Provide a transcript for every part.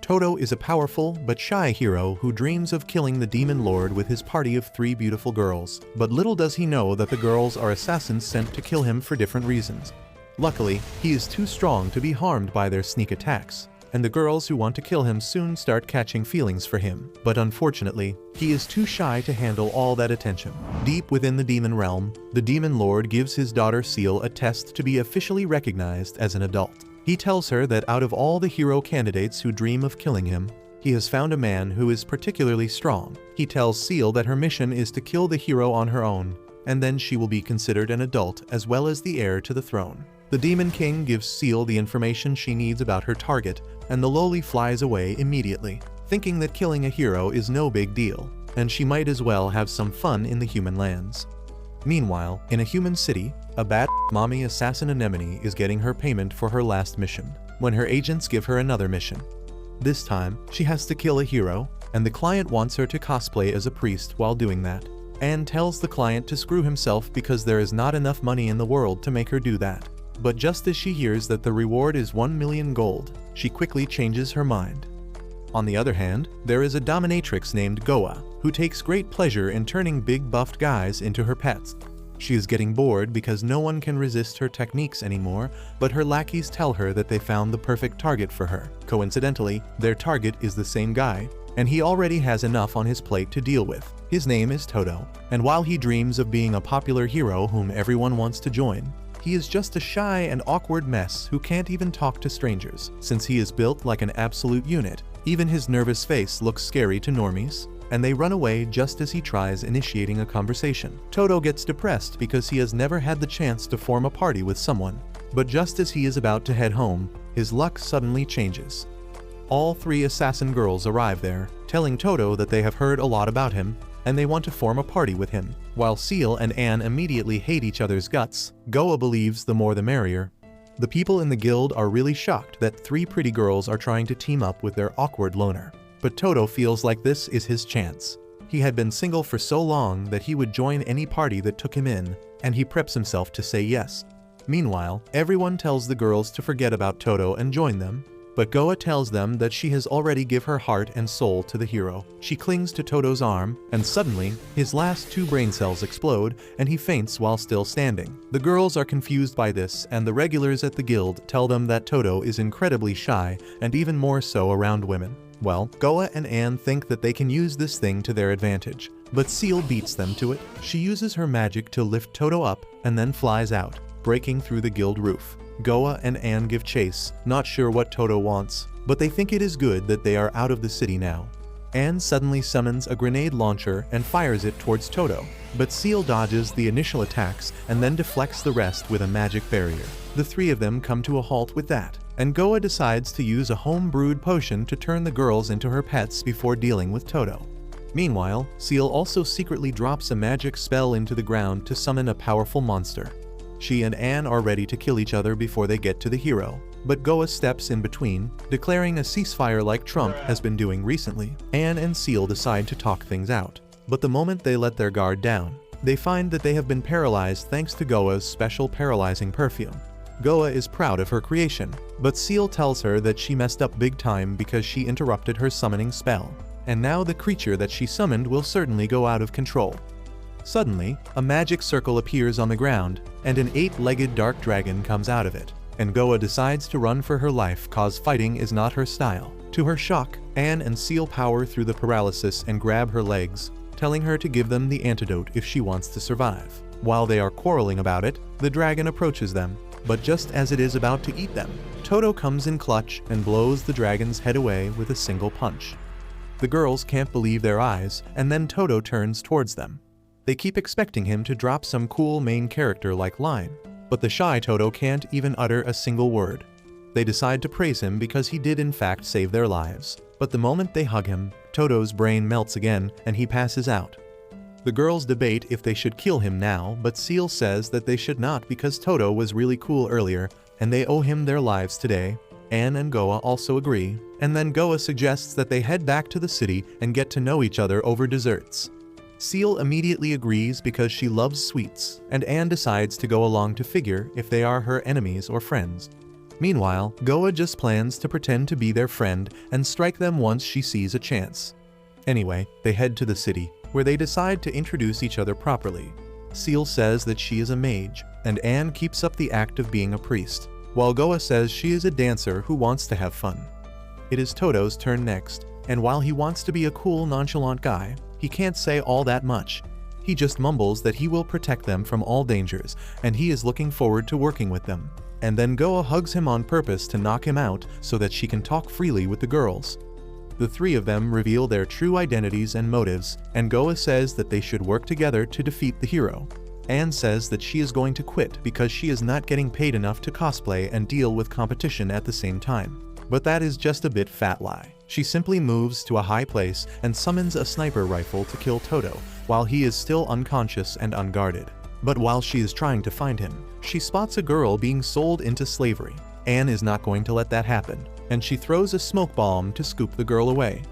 Toto is a powerful but shy hero who dreams of killing the demon lord with his party of 3 beautiful girls, but little does he know that the girls are assassins sent to kill him for different reasons. Luckily, he is too strong to be harmed by their sneak attacks, and the girls who want to kill him soon start catching feelings for him. But unfortunately, he is too shy to handle all that attention. Deep within the demon realm, the demon lord gives his daughter Seal a test to be officially recognized as an adult. He tells her that out of all the hero candidates who dream of killing him, he has found a man who is particularly strong. He tells Seal that her mission is to kill the hero on her own, and then she will be considered an adult as well as the heir to the throne. The Demon King gives Seal the information she needs about her target, and the lowly flies away immediately, thinking that killing a hero is no big deal, and she might as well have some fun in the human lands. Meanwhile, in a human city, a bad mommy assassin anemone is getting her payment for her last mission, when her agents give her another mission. This time, she has to kill a hero, and the client wants her to cosplay as a priest while doing that. Anne tells the client to screw himself because there is not enough money in the world to make her do that. But just as she hears that the reward is 1 million gold, she quickly changes her mind. On the other hand, there is a dominatrix named Goa, who takes great pleasure in turning big buffed guys into her pets. She is getting bored because no one can resist her techniques anymore, but her lackeys tell her that they found the perfect target for her. Coincidentally, their target is the same guy, and he already has enough on his plate to deal with. His name is Toto, and while he dreams of being a popular hero whom everyone wants to join, he is just a shy and awkward mess who can't even talk to strangers. Since he is built like an absolute unit, even his nervous face looks scary to normies, and they run away just as he tries initiating a conversation. Toto gets depressed because he has never had the chance to form a party with someone, but just as he is about to head home, his luck suddenly changes. All 3 assassin girls arrive there, telling Toto that they have heard a lot about him, and they want to form a party with him. While Seal and Anne immediately hate each other's guts, Goa believes the more the merrier. The people in the guild are really shocked that 3 pretty girls are trying to team up with their awkward loner. But Toto feels like this is his chance. He had been single for so long that he would join any party that took him in, and he preps himself to say yes. Meanwhile, everyone tells the girls to forget about Toto and join them, but Goa tells them that she has already given her heart and soul to the hero. She clings to Toto's arm, and suddenly, his last 2 brain cells explode, and he faints while still standing. The girls are confused by this, and the regulars at the guild tell them that Toto is incredibly shy, and even more so around women. Well, Goa and Anne think that they can use this thing to their advantage, but Seal beats them to it. She uses her magic to lift Toto up, and then flies out, breaking through the guild roof. Goa and Anne give chase, not sure what Toto wants, but they think it is good that they are out of the city now. Anne suddenly summons a grenade launcher and fires it towards Toto, but Seal dodges the initial attacks and then deflects the rest with a magic barrier. The 3 of them come to a halt with that, and Goa decides to use a home-brewed potion to turn the girls into her pets before dealing with Toto. Meanwhile, Seal also secretly drops a magic spell into the ground to summon a powerful monster. She and Anne are ready to kill each other before they get to the hero, but Goa steps in between, declaring a ceasefire like Trump has been doing recently. Anne and Seal decide to talk things out, but the moment they let their guard down, they find that they have been paralyzed thanks to Goa's special paralyzing perfume. Goa is proud of her creation, but Seal tells her that she messed up big time because she interrupted her summoning spell, and now the creature that she summoned will certainly go out of control. Suddenly, a magic circle appears on the ground, and an 8-legged dark dragon comes out of it, and Goa decides to run for her life cause fighting is not her style. To her shock, Anne and Seal power through the paralysis and grab her legs, telling her to give them the antidote if she wants to survive. While they are quarreling about it, the dragon approaches them, but just as it is about to eat them, Toto comes in clutch and blows the dragon's head away with a single punch. The girls can't believe their eyes, and then Toto turns towards them. They keep expecting him to drop some cool main character-like line, but the shy Toto can't even utter a single word. They decide to praise him because he did in fact save their lives, but the moment they hug him, Toto's brain melts again and he passes out. The girls debate if they should kill him now, but Seal says that they should not because Toto was really cool earlier and they owe him their lives today. Anne and Goa also agree, and then Goa suggests that they head back to the city and get to know each other over desserts. Seal immediately agrees because she loves sweets, and Anne decides to go along to figure if they are her enemies or friends. Meanwhile, Goa just plans to pretend to be their friend and strike them once she sees a chance. Anyway, they head to the city, where they decide to introduce each other properly. Seal says that she is a mage, and Anne keeps up the act of being a priest, while Goa says she is a dancer who wants to have fun. It is Toto's turn next, and while he wants to be a cool, nonchalant guy, he can't say all that much. He just mumbles that he will protect them from all dangers, and he is looking forward to working with them. And then Goa hugs him on purpose to knock him out so that she can talk freely with the girls. The three of them reveal their true identities and motives, and Goa says that they should work together to defeat the hero. Anne says that she is going to quit because she is not getting paid enough to cosplay and deal with competition at the same time. But that is just a bit fat lie. She simply moves to a high place and summons a sniper rifle to kill Toto while he is still unconscious and unguarded. But while she is trying to find him, she spots a girl being sold into slavery. Anne is not going to let that happen, and she throws a smoke bomb to scoop the girl away.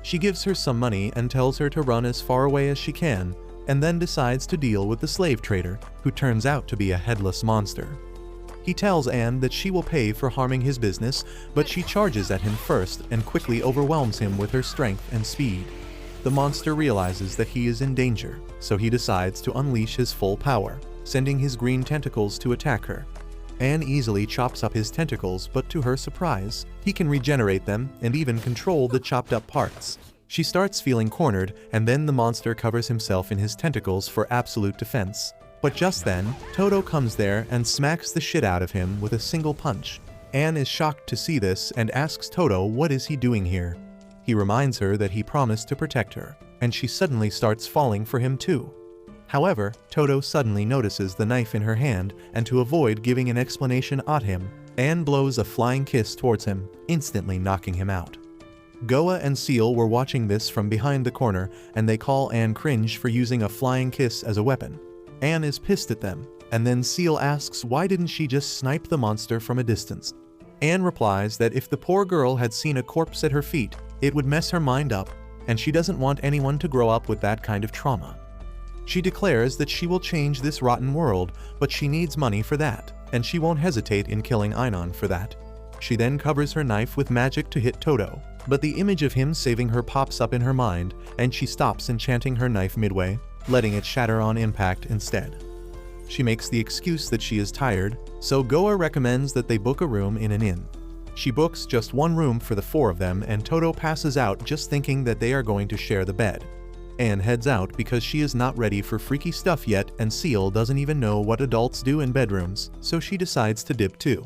She gives her some money and tells her to run as far away as she can, and then decides to deal with the slave trader, who turns out to be a headless monster. He tells Anne that she will pay for harming his business, but she charges at him first and quickly overwhelms him with her strength and speed. The monster realizes that he is in danger, so he decides to unleash his full power, sending his green tentacles to attack her. Anne easily chops up his tentacles, but to her surprise, he can regenerate them and even control the chopped up parts. She starts feeling cornered, and then the monster covers himself in his tentacles for absolute defense. But just then, Toto comes there and smacks the shit out of him with a single punch. Anne is shocked to see this and asks Toto what is he doing here. He reminds her that he promised to protect her, and she suddenly starts falling for him too. However, Toto suddenly notices the knife in her hand, and to avoid giving an explanation at him, Anne blows a flying kiss towards him, instantly knocking him out. Goa and Seal were watching this from behind the corner, and they call Anne cringe for using a flying kiss as a weapon. Anne is pissed at them, and then Seal asks why didn't she just snipe the monster from a distance. Anne replies that if the poor girl had seen a corpse at her feet, it would mess her mind up, and she doesn't want anyone to grow up with that kind of trauma. She declares that she will change this rotten world, but she needs money for that, and she won't hesitate in killing Einon for that. She then covers her knife with magic to hit Toto, but the image of him saving her pops up in her mind, and she stops enchanting her knife midway, letting it shatter on impact instead. She makes the excuse that she is tired, so Goa recommends that they book a room in an inn. She books just one room for the four of them, and Toto passes out just thinking that they are going to share the bed. Anne heads out because she is not ready for freaky stuff yet, and Seal doesn't even know what adults do in bedrooms, so she decides to dip too.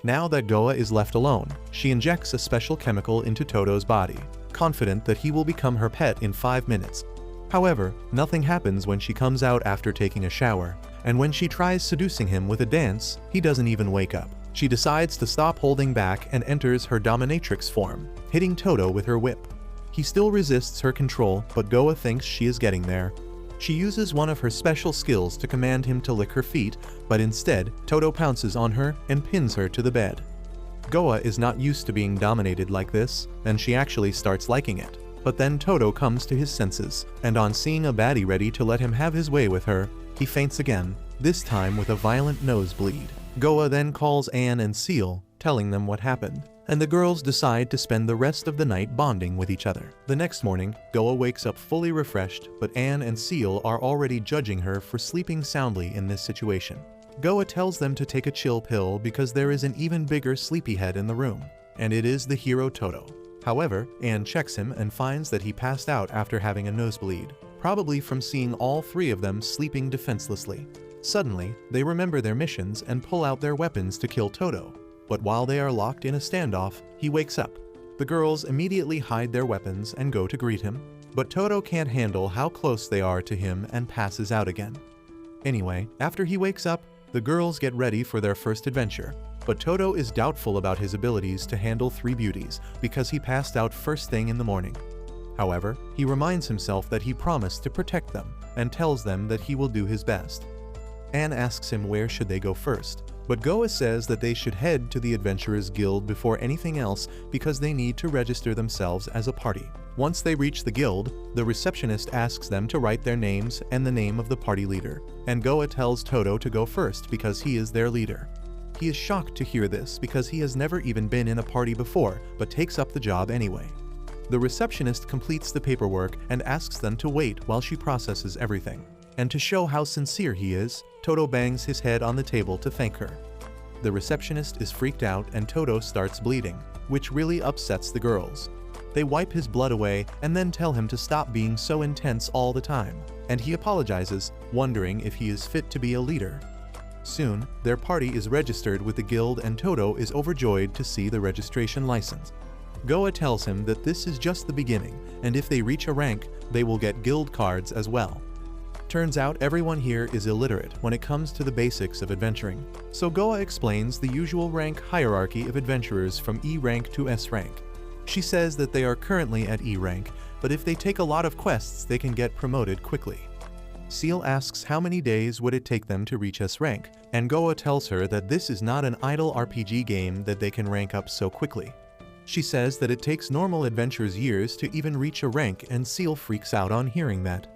Now that Goa is left alone, she injects a special chemical into Toto's body, confident that he will become her pet in 5 minutes. However, nothing happens when she comes out after taking a shower, and when she tries seducing him with a dance, he doesn't even wake up. She decides to stop holding back and enters her dominatrix form, hitting Toto with her whip. He still resists her control, but Goa thinks she is getting there. She uses one of her special skills to command him to lick her feet, but instead, Toto pounces on her and pins her to the bed. Goa is not used to being dominated like this, and she actually starts liking it. But then Toto comes to his senses, and on seeing a baddie ready to let him have his way with her, he faints again, this time with a violent nosebleed. Goa then calls Anne and Seal, telling them what happened, and the girls decide to spend the rest of the night bonding with each other. The next morning, Goa wakes up fully refreshed, but Anne and Seal are already judging her for sleeping soundly in this situation. Goa tells them to take a chill pill because there is an even bigger sleepyhead in the room, and it is the hero Toto. However, Anne checks him and finds that he passed out after having a nosebleed, probably from seeing all three of them sleeping defenselessly. Suddenly, they remember their missions and pull out their weapons to kill Toto. But while they are locked in a standoff, he wakes up. The girls immediately hide their weapons and go to greet him, but Toto can't handle how close they are to him and passes out again. Anyway, after he wakes up, the girls get ready for their first adventure, but Toto is doubtful about his abilities to handle three beauties because he passed out first thing in the morning. However, he reminds himself that he promised to protect them and tells them that he will do his best. Anne asks him where should they go first, but Goa says that they should head to the Adventurers Guild before anything else because they need to register themselves as a party. Once they reach the guild, the receptionist asks them to write their names and the name of the party leader, and Goa tells Toto to go first because he is their leader. He is shocked to hear this because he has never even been in a party before, but takes up the job anyway. The receptionist completes the paperwork and asks them to wait while she processes everything. And to show how sincere he is, Toto bangs his head on the table to thank her. The receptionist is freaked out and Toto starts bleeding, which really upsets the girls. They wipe his blood away and then tell him to stop being so intense all the time, and he apologizes, wondering if he is fit to be a leader. Soon, their party is registered with the guild and Toto is overjoyed to see the registration license. Goa tells him that this is just the beginning, and if they reach a rank, they will get guild cards as well. Turns out everyone here is illiterate when it comes to the basics of adventuring, so Goa explains the usual rank hierarchy of adventurers from E rank to S rank. She says that they are currently at E rank, but if they take a lot of quests they can get promoted quickly. Seal asks how many days would it take them to reach S rank, and Goa tells her that this is not an idle RPG game that they can rank up so quickly. She says that it takes normal adventurers years to even reach a rank, and Seal freaks out on hearing that.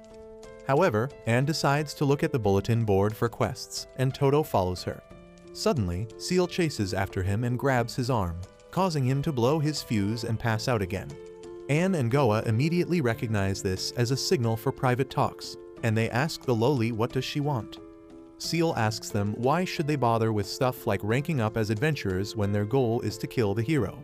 However, Anne decides to look at the bulletin board for quests, and Toto follows her. Suddenly, Seal chases after him and grabs his arm, causing him to blow his fuse and pass out again. Anne and Goa immediately recognize this as a signal for private talks, and they ask the lowly what does she want. Seal asks them why should they bother with stuff like ranking up as adventurers when their goal is to kill the hero.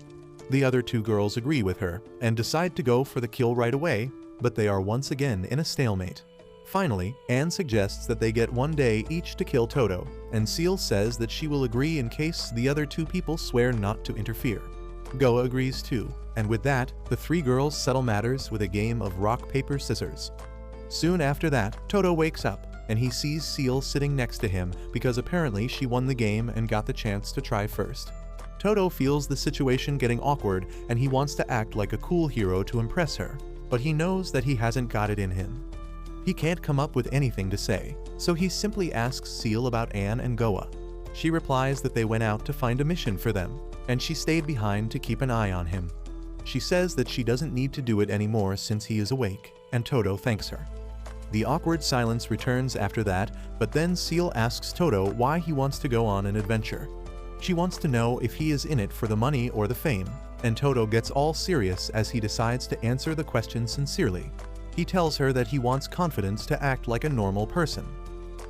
The other two girls agree with her, and decide to go for the kill right away, but they are once again in a stalemate. Finally, Anne suggests that they get 1 day each to kill Toto, and Seal says that she will agree in case the other two people swear not to interfere. Goa agrees too, and with that, the three girls settle matters with a game of rock, paper, scissors. Soon after that, Toto wakes up, and he sees Seal sitting next to him because apparently she won the game and got the chance to try first. Toto feels the situation getting awkward and he wants to act like a cool hero to impress her, but he knows that he hasn't got it in him. He can't come up with anything to say, so he simply asks Seal about Anne and Goa. She replies that they went out to find a mission for them, and she stayed behind to keep an eye on him. She says that she doesn't need to do it anymore since he is awake, and Toto thanks her. The awkward silence returns after that, but then Seal asks Toto why he wants to go on an adventure. She wants to know if he is in it for the money or the fame, and Toto gets all serious as he decides to answer the question sincerely. He tells her that he wants confidence to act like a normal person.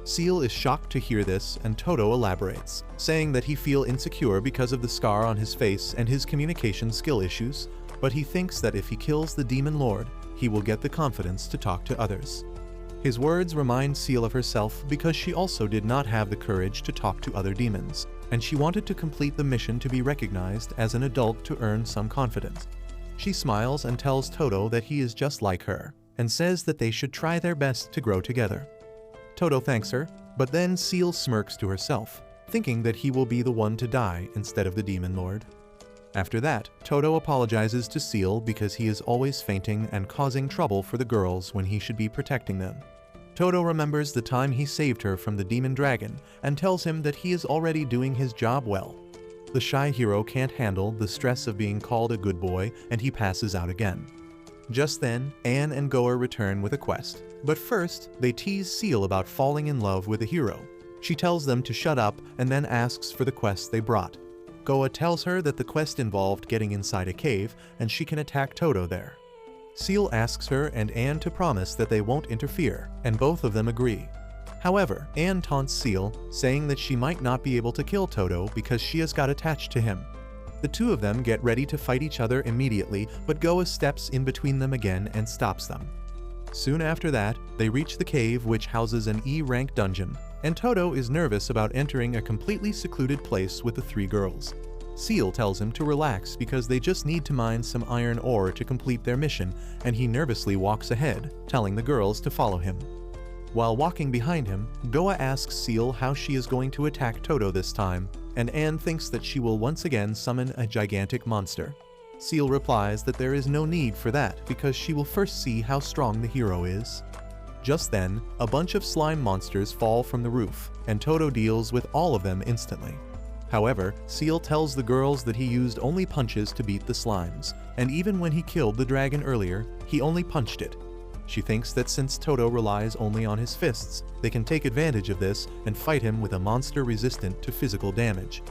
Seal is shocked to hear this, and Toto elaborates, saying that he feels insecure because of the scar on his face and his communication skill issues, but he thinks that if he kills the Demon Lord, he will get the confidence to talk to others. His words remind Seal of herself because she also did not have the courage to talk to other demons, and she wanted to complete the mission to be recognized as an adult to earn some confidence. She smiles and tells Toto that he is just like her, and says that they should try their best to grow together. Toto thanks her, but then Seal smirks to herself, thinking that he will be the one to die instead of the Demon Lord. After that, Toto apologizes to Seal because he is always fainting and causing trouble for the girls when he should be protecting them. Toto remembers the time he saved her from the demon dragon and tells him that he is already doing his job well. The shy hero can't handle the stress of being called a good boy and he passes out again. Just then, Anne and Goa return with a quest, but first, they tease Seal about falling in love with the hero. She tells them to shut up and then asks for the quest they brought. Goa tells her that the quest involved getting inside a cave and she can attack Toto there. Seal asks her and Anne to promise that they won't interfere, and both of them agree. However, Anne taunts Seal, saying that she might not be able to kill Toto because she has got attached to him. The two of them get ready to fight each other immediately, but Goa steps in between them again and stops them. Soon after that, they reach the cave which houses an E-rank dungeon, and Toto is nervous about entering a completely secluded place with the three girls. Seal tells him to relax because they just need to mine some iron ore to complete their mission, and he nervously walks ahead, telling the girls to follow him. While walking behind him, Goa asks Seal how she is going to attack Toto this time, and Anne thinks that she will once again summon a gigantic monster. Seal replies that there is no need for that because she will first see how strong the hero is. Just then, a bunch of slime monsters fall from the roof, and Toto deals with all of them instantly. However, Seal tells the girls that he used only punches to beat the slimes, and even when he killed the dragon earlier, he only punched it. She thinks that since Toto relies only on his fists, they can take advantage of this and fight him with a monster resistant to physical damage.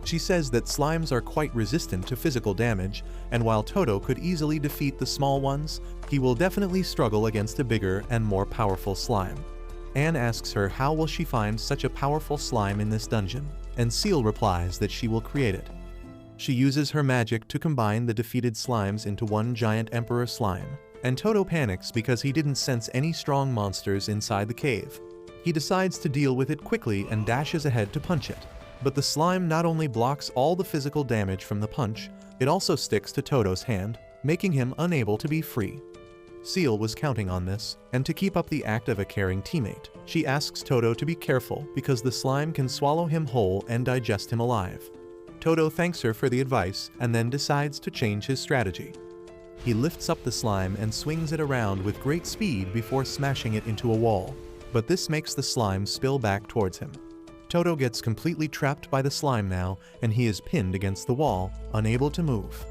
She says that slimes are quite resistant to physical damage, and while Toto could easily defeat the small ones, he will definitely struggle against a bigger and more powerful slime. Anne asks her how will she find such a powerful slime in this dungeon, and Seal replies that she will create it. She uses her magic to combine the defeated slimes into one giant emperor slime, and Toto panics because he didn't sense any strong monsters inside the cave. He decides to deal with it quickly and dashes ahead to punch it. But the slime not only blocks all the physical damage from the punch, it also sticks to Toto's hand, making him unable to be free. Seal was counting on this, and to keep up the act of a caring teammate, she asks Toto to be careful because the slime can swallow him whole and digest him alive. Toto thanks her for the advice and then decides to change his strategy. He lifts up the slime and swings it around with great speed before smashing it into a wall, but this makes the slime spill back towards him. Toto gets completely trapped by the slime now, and he is pinned against the wall, unable to move.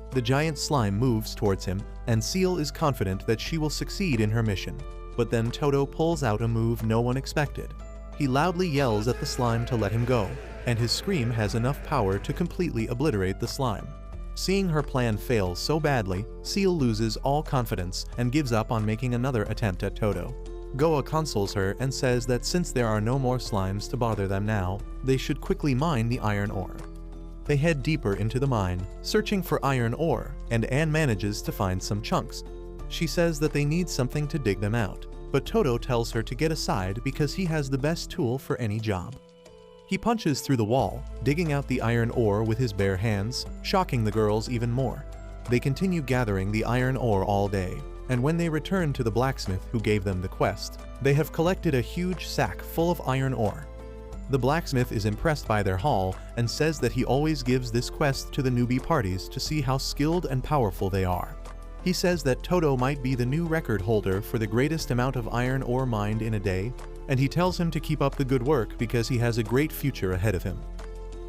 The giant slime moves towards him, and Seal is confident that she will succeed in her mission. But then Toto pulls out a move no one expected. He loudly yells at the slime to let him go, and his scream has enough power to completely obliterate the slime. Seeing her plan fail so badly, Seal loses all confidence and gives up on making another attempt at Toto. Goa consoles her and says that since there are no more slimes to bother them now, they should quickly mine the iron ore. They head deeper into the mine, searching for iron ore, and Anne manages to find some chunks. She says that they need something to dig them out, but Toto tells her to get aside because he has the best tool for any job. He punches through the wall, digging out the iron ore with his bare hands, shocking the girls even more. They continue gathering the iron ore all day, and when they return to the blacksmith who gave them the quest, they have collected a huge sack full of iron ore. The blacksmith is impressed by their haul and says that he always gives this quest to the newbie parties to see how skilled and powerful they are. He says that Toto might be the new record holder for the greatest amount of iron ore mined in a day, and he tells him to keep up the good work because he has a great future ahead of him.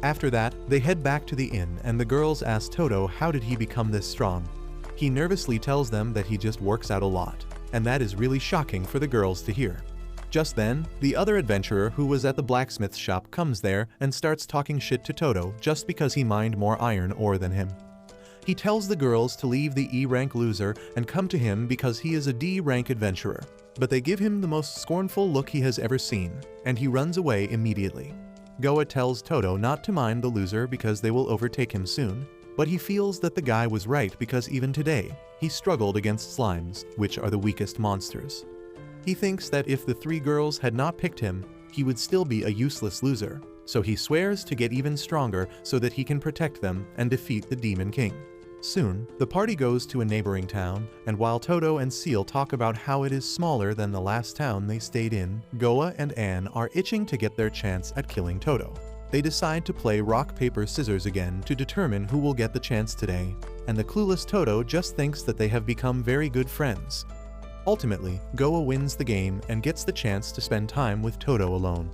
After that, they head back to the inn and the girls ask Toto how did he become this strong. He nervously tells them that he just works out a lot, and that is really shocking for the girls to hear. Just then, the other adventurer who was at the blacksmith's shop comes there and starts talking shit to Toto just because he mined more iron ore than him. He tells the girls to leave the E-rank loser and come to him because he is a D-rank adventurer, but they give him the most scornful look he has ever seen, and he runs away immediately. Goa tells Toto not to mind the loser because they will overtake him soon, but he feels that the guy was right because even today, he struggled against slimes, which are the weakest monsters. He thinks that if the three girls had not picked him, he would still be a useless loser, so he swears to get even stronger so that he can protect them and defeat the Demon King. Soon, the party goes to a neighboring town, and while Toto and Seal talk about how it is smaller than the last town they stayed in, Goa and Anne are itching to get their chance at killing Toto. They decide to play rock, paper, scissors again to determine who will get the chance today, and the clueless Toto just thinks that they have become very good friends. Ultimately, Goa wins the game and gets the chance to spend time with Toto alone.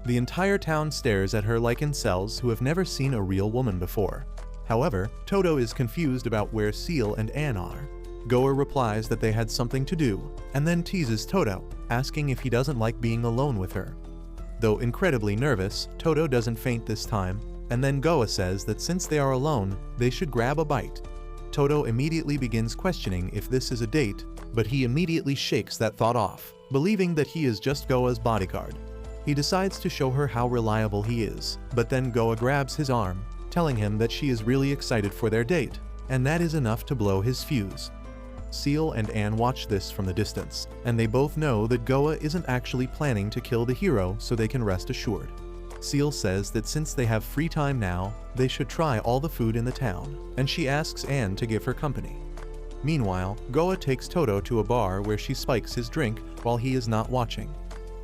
The entire town stares at her like incels who have never seen a real woman before. However, Toto is confused about where Seal and Anne are. Goa replies that they had something to do, and then teases Toto, asking if he doesn't like being alone with her. Though incredibly nervous, Toto doesn't faint this time, and then Goa says that since they are alone, they should grab a bite. Toto immediately begins questioning if this is a date, but he immediately shakes that thought off, believing that he is just Goa's bodyguard. He decides to show her how reliable he is, but then Goa grabs his arm, telling him that she is really excited for their date, and that is enough to blow his fuse. Seal and Anne watch this from the distance, and they both know that Goa isn't actually planning to kill the hero so they can rest assured. Seal says that since they have free time now, they should try all the food in the town, and she asks Anne to give her company. Meanwhile, Goa takes Toto to a bar where she spikes his drink while he is not watching.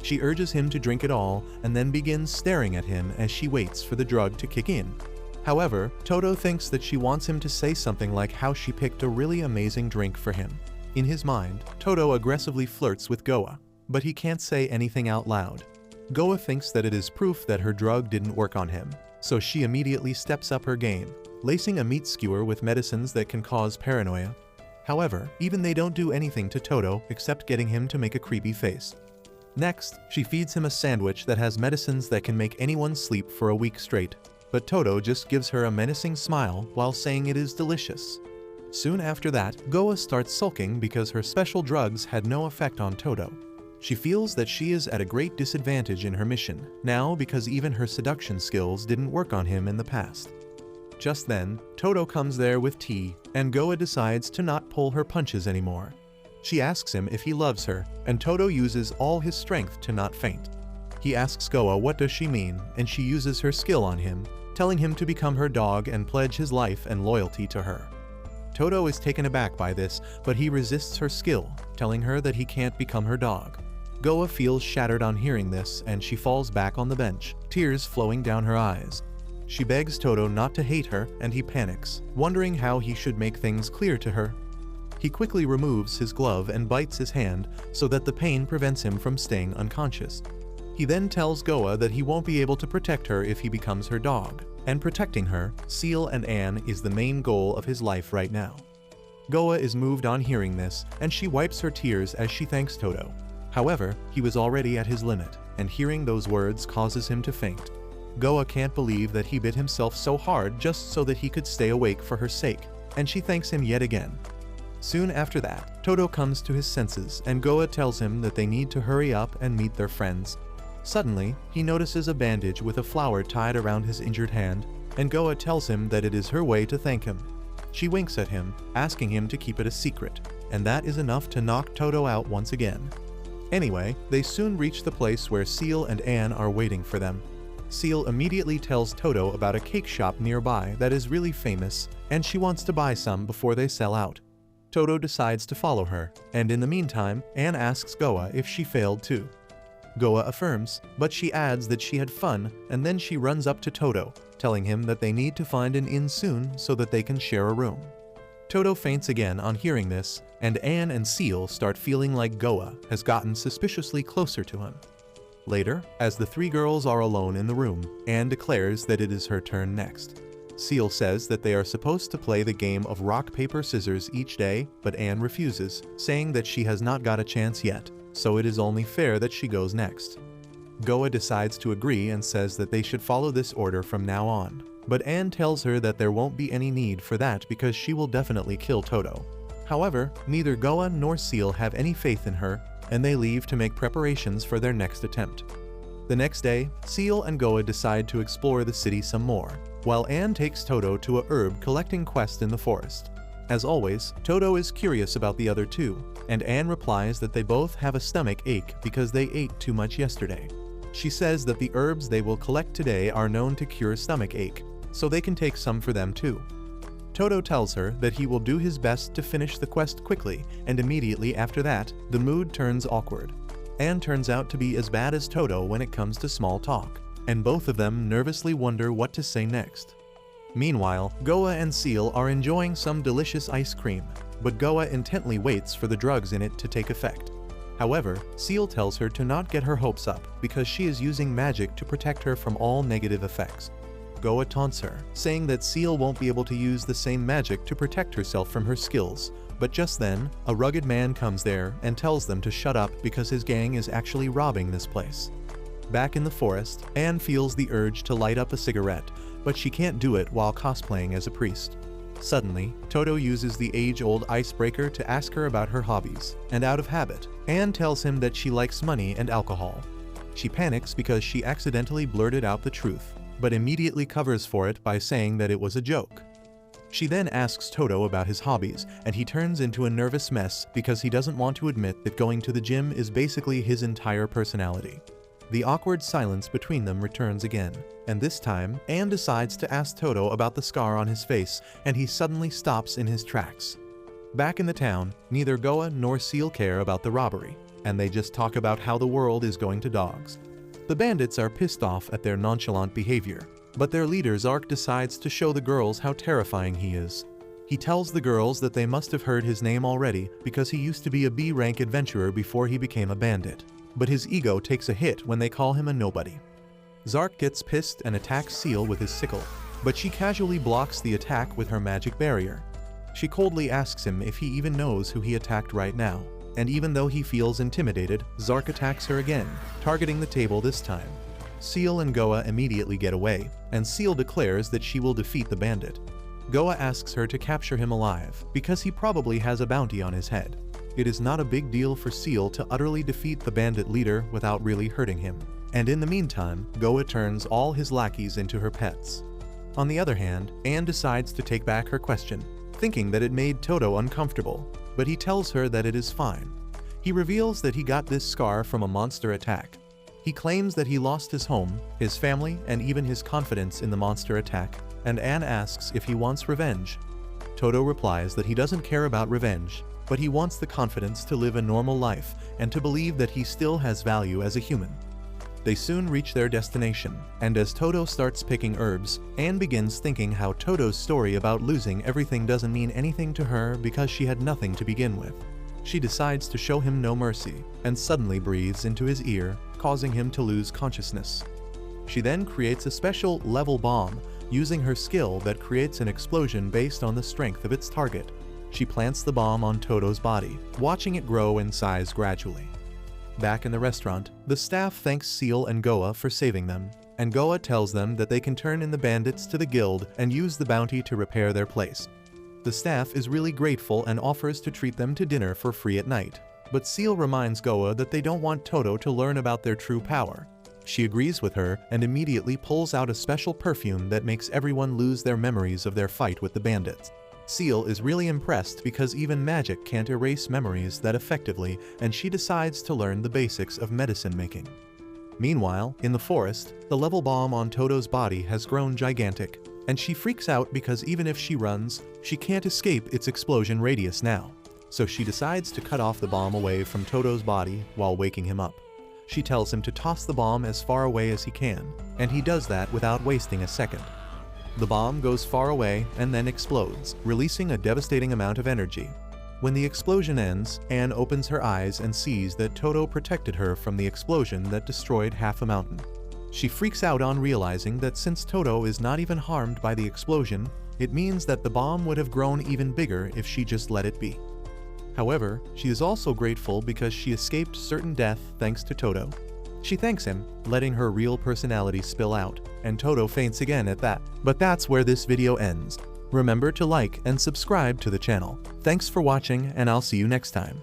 She urges him to drink it all and then begins staring at him as she waits for the drug to kick in. However, Toto thinks that she wants him to say something like how she picked a really amazing drink for him. In his mind, Toto aggressively flirts with Goa, but he can't say anything out loud. Goa thinks that it is proof that her drug didn't work on him, so she immediately steps up her game, lacing a meat skewer with medicines that can cause paranoia. However, even they don't do anything to Toto except getting him to make a creepy face. Next, she feeds him a sandwich that has medicines that can make anyone sleep for a week straight. but Toto just gives her a menacing smile while saying it is delicious. Soon after that, Goa starts sulking because her special drugs had no effect on Toto. She feels that she is at a great disadvantage in her mission now because even her seduction skills didn't work on him in the past. Just then, Toto comes there with tea, and Goa decides to not pull her punches anymore. She asks him if he loves her, and Toto uses all his strength to not faint. He asks Goa what does she mean, and she uses her skill on him, telling him to become her dog and pledge his life and loyalty to her. Toto is taken aback by this, but he resists her skill, telling her that he can't become her dog. Goa feels shattered on hearing this, and she falls back on the bench, tears flowing down her eyes. She begs Toto not to hate her, and he panics, wondering how he should make things clear to her. He quickly removes his glove and bites his hand so that the pain prevents him from staying unconscious. He then tells Goa that he won't be able to protect her if he becomes her dog, and protecting her, Seal and Anne is the main goal of his life right now. Goa is moved on hearing this, and she wipes her tears as she thanks Toto. However, he was already at his limit, and hearing those words causes him to faint. Goa can't believe that he bit himself so hard just so that he could stay awake for her sake, and she thanks him yet again. Soon after that, Toto comes to his senses, and Goa tells him that they need to hurry up and meet their friends. Suddenly, he notices a bandage with a flower tied around his injured hand, and Goa tells him that it is her way to thank him. She winks at him, asking him to keep it a secret, and that is enough to knock Toto out once again. Anyway, they soon reach the place where Seal and Anne are waiting for them. Seal immediately tells Toto about a cake shop nearby that is really famous, and she wants to buy some before they sell out. Toto decides to follow her, and in the meantime, Anne asks Goa if she failed too. Goa affirms, but she adds that she had fun, and then she runs up to Toto, telling him that they need to find an inn soon so that they can share a room. Toto faints again on hearing this, and Anne and Seal start feeling like Goa has gotten suspiciously closer to him. Later, as the three girls are alone in the room, Anne declares that it is her turn next. Seal says that they are supposed to play the game of rock, paper, scissors each day, but Anne refuses, saying that she has not got a chance yet, so it is only fair that she goes next. Goa decides to agree and says that they should follow this order from now on. But Anne tells her that there won't be any need for that because she will definitely kill Toto. However, neither Goa nor Seal have any faith in her, and they leave to make preparations for their next attempt. The next day, Seal and Goa decide to explore the city some more, while Anne takes Toto to a herb collecting quest in the forest. As always, Toto is curious about the other two, and Anne replies that they both have a stomach ache because they ate too much yesterday. She says that the herbs they will collect today are known to cure stomach ache, so they can take some for them too. Toto tells her that he will do his best to finish the quest quickly, and immediately after that, the mood turns awkward. Anne turns out to be as bad as Toto when it comes to small talk, and both of them nervously wonder what to say next. Meanwhile, Goa and Seal are enjoying some delicious ice cream, but Goa intently waits for the drugs in it to take effect. However, Seal tells her to not get her hopes up because she is using magic to protect her from all negative effects. Goa taunts her, saying that Seal won't be able to use the same magic to protect herself from her skills, but just then, a rugged man comes there and tells them to shut up because his gang is actually robbing this place. Back in the forest, Anne feels the urge to light up a cigarette, but she can't do it while cosplaying as a priest. Suddenly, Toto uses the age-old icebreaker to ask her about her hobbies, and out of habit, Anne tells him that she likes money and alcohol. She panics because she accidentally blurted out the truth, but immediately covers for it by saying that it was a joke. She then asks Toto about his hobbies, and he turns into a nervous mess because he doesn't want to admit that going to the gym is basically his entire personality. The awkward silence between them returns again, and this time, Anne decides to ask Toto about the scar on his face, and he suddenly stops in his tracks. Back in the town, neither Goa nor Seal care about the robbery, and they just talk about how the world is going to dogs. The bandits are pissed off at their nonchalant behavior, but their leader Zark decides to show the girls how terrifying he is. He tells the girls that they must have heard his name already because he used to be a B-rank adventurer before he became a bandit, but his ego takes a hit when they call him a nobody. Zark gets pissed and attacks Seal with his sickle, but she casually blocks the attack with her magic barrier. She coldly asks him if he even knows who he attacked right now, and even though he feels intimidated, Zark attacks her again, targeting the table this time. Seal and Goa immediately get away, and Seal declares that she will defeat the bandit. Goa asks her to capture him alive, because he probably has a bounty on his head. It is not a big deal for Seal to utterly defeat the bandit leader without really hurting him. And in the meantime, Goa turns all his lackeys into her pets. On the other hand, Anne decides to take back her question, thinking that it made Toto uncomfortable, but he tells her that it is fine. He reveals that he got this scar from a monster attack. He claims that he lost his home, his family, and even his confidence in the monster attack, and Anne asks if he wants revenge. Toto replies that he doesn't care about revenge, but he wants the confidence to live a normal life and to believe that he still has value as a human. They soon reach their destination, and as Toto starts picking herbs, Anne begins thinking how Toto's story about losing everything doesn't mean anything to her because she had nothing to begin with. She decides to show him no mercy, and suddenly breathes into his ear, causing him to lose consciousness. She then creates a special level bomb, using her skill that creates an explosion based on the strength of its target. She plants the bomb on Toto's body, watching it grow in size gradually. Back in the restaurant, the staff thanks Seal and Goa for saving them, and Goa tells them that they can turn in the bandits to the guild and use the bounty to repair their place. The staff is really grateful and offers to treat them to dinner for free at night, but Seal reminds Goa that they don't want Toto to learn about their true power. She agrees with her and immediately pulls out a special perfume that makes everyone lose their memories of their fight with the bandits. Seal is really impressed because even magic can't erase memories that effectively, and she decides to learn the basics of medicine making. Meanwhile, in the forest, the level bomb on Toto's body has grown gigantic, and she freaks out because even if she runs, she can't escape its explosion radius now. So she decides to cut off the bomb away from Toto's body while waking him up. She tells him to toss the bomb as far away as he can, and he does that without wasting a second. The bomb goes far away and then explodes, releasing a devastating amount of energy. When the explosion ends, Anne opens her eyes and sees that Toto protected her from the explosion that destroyed half a mountain. She freaks out on realizing that since Toto is not even harmed by the explosion, it means that the bomb would have grown even bigger if she just let it be. However, she is also grateful because she escaped certain death thanks to Toto. She thanks him, letting her real personality spill out, and Toto faints again at that. But that's where this video ends. Remember to like and subscribe to the channel. Thanks for watching, and I'll see you next time.